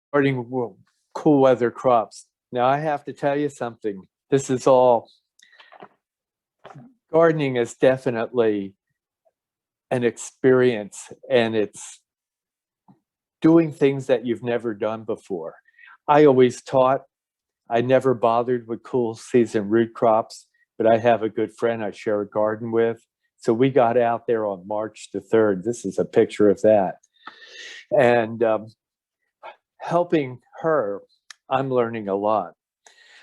starting cool weather crops. Now I have to tell you something. This is all, gardening is definitely an experience, and it's doing things that you've never done before. I always taught, I never bothered with cool season root crops, but I have a good friend I share a garden with. So we got out there on March the 3rd. This is a picture of that. And helping her, I'm learning a lot.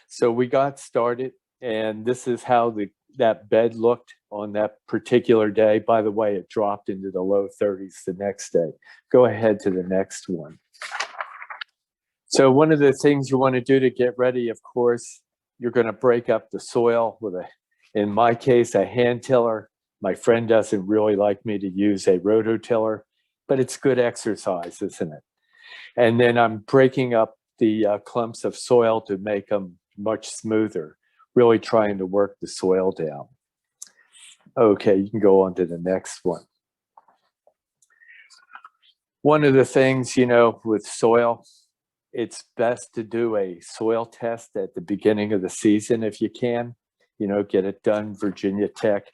So we got started, and this is how that bed looked on that particular day. By the way, it dropped into the low 30s the next day. Go ahead to the next one. So one of the things you want to do to get ready, of course, you're going to break up the soil with in my case, a hand tiller. My friend doesn't really like me to use a rototiller, but it's good exercise, isn't it? And then I'm breaking up the clumps of soil to make them much smoother, really trying to work the soil down. Okay, you can go on to the next one. One of the things, with soil, it's best to do a soil test at the beginning of the season if you can. Get it done, Virginia Tech.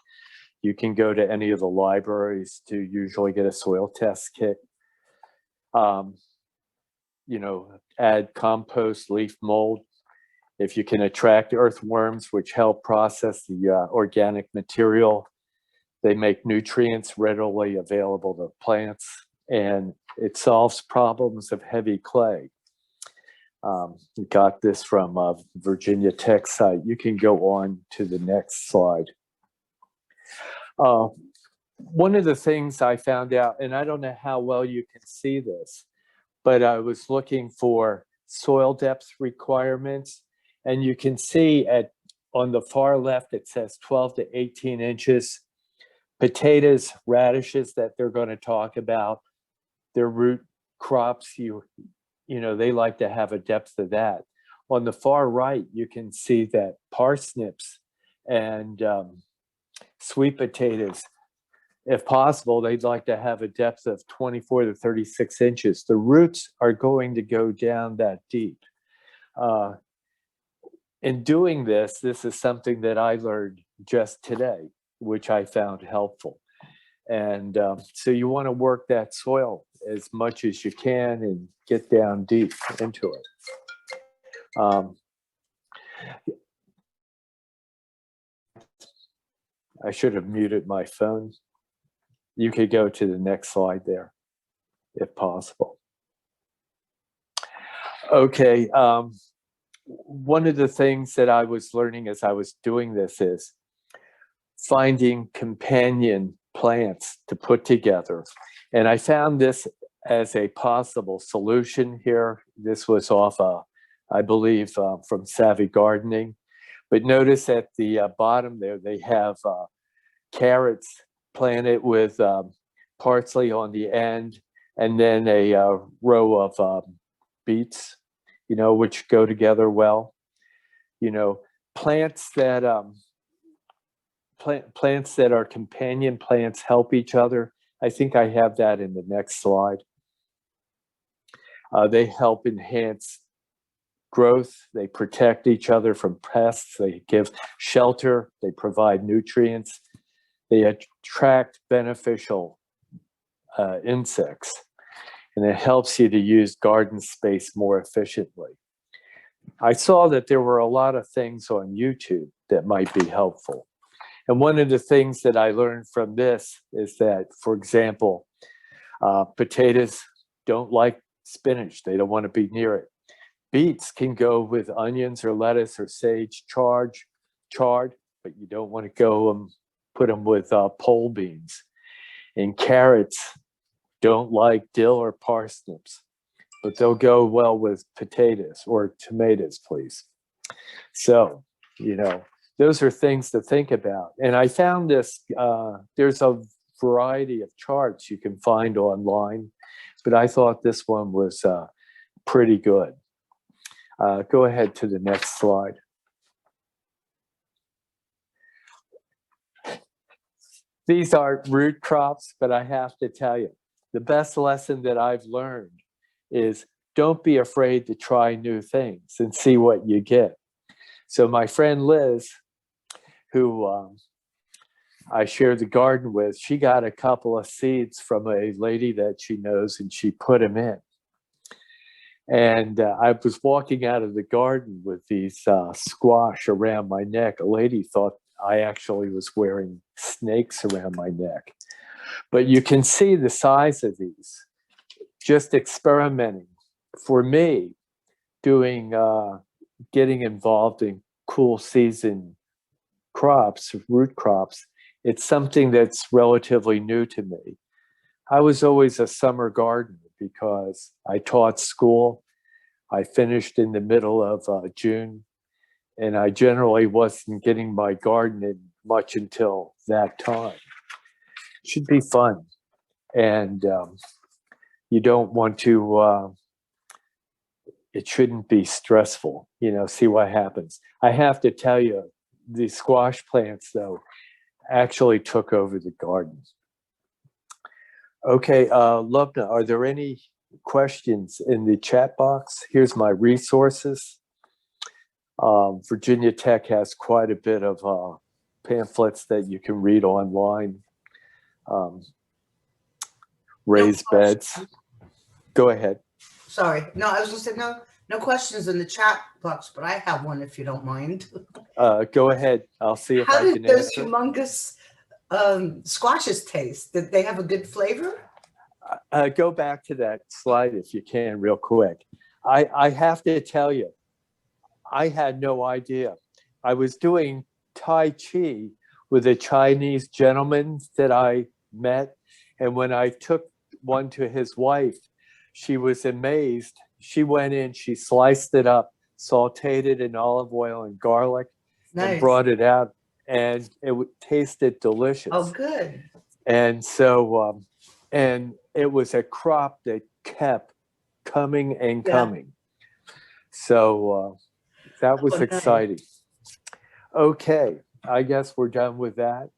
You can go to any of the libraries to usually get a soil test kit. Add compost, leaf mold. If you can attract earthworms, which help process the organic material, they make nutrients readily available to plants, and it solves problems of heavy clay. Got this from Virginia Tech site. You can go on to the next slide. One of the things I found out, and I don't know how well you can see this, but I was looking for soil depth requirements, and you can see on the far left, it says 12 to 18 inches. Potatoes, radishes that they're going to talk about, their root crops, they like to have a depth of that. On the far right, you can see that parsnips and sweet potatoes, if possible, they'd like to have a depth of 24 to 36 inches. The roots are going to go down that deep. In doing this is something that I learned just today, which I found helpful. And so you want to work that soil as much as you can and get down deep into it. I should have muted my phone. You could go to the next slide there, if possible. Okay, one of the things that I was learning as I was doing this is finding companion plants to put together. And I found this as a possible solution here. This was off, I believe, from Savvy Gardening. But notice at the bottom there, they have carrots planted with parsley on the end, and then a row of beets, which go together well. Plants that plants that are companion plants help each other. I think I have that in the next slide. They help enhance growth. They protect each other from pests. They give shelter. They provide nutrients. They attract beneficial insects. And it helps you to use garden space more efficiently. I saw that there were a lot of things on YouTube that might be helpful. And one of the things that I learned from this is that, for example, potatoes don't like spinach. They don't want to be near it. Beets can go with onions or lettuce or sage charred, but you don't want to put them with pole beans. And carrots don't like dill or parsnips, but they'll go well with potatoes or tomatoes, please. So, those are things to think about. And I found this, there's a variety of charts you can find online, but I thought this one was pretty good. Go ahead to the next slide. These are root crops, but I have to tell you, the best lesson that I've learned is don't be afraid to try new things and see what you get. So my friend Liz, who I shared the garden with, she got a couple of seeds from a lady that she knows, and she put them in. And I was walking out of the garden with these squash around my neck. A lady thought I actually was wearing snakes around my neck. But you can see the size of these, just experimenting. For me, doing, getting involved in cool season crops, root crops, it's something that's relatively new to me. I was always a summer gardener because I taught school. I finished in the middle of June, and I generally wasn't getting my garden in much until that time. It should be fun. And you don't want to, it shouldn't be stressful, see what happens. I have to tell you, the squash plants, though, actually took over the garden. Okay, Lubna, are there any questions in the chat box? Here's my resources. Virginia Tech has quite a bit of pamphlets that you can read online. Raised beds. Go ahead. Sorry. No, I was going to say no questions in the chat box, but I have one if you don't mind. Go ahead. I'll see if I can answer. How did those humongous squashes taste? Did they have a good flavor? Go back to that slide if you can real quick. I have to tell you, I had no idea. I was doing Tai Chi with a Chinese gentleman that I met. And when I took one to his wife, she was amazed. She went in, she sliced it up, sauteed it in olive oil and garlic, and brought it out. And it tasted delicious. Oh, good. And so, and it was a crop that kept coming and coming. So that was exciting. Okay, I guess we're done with that.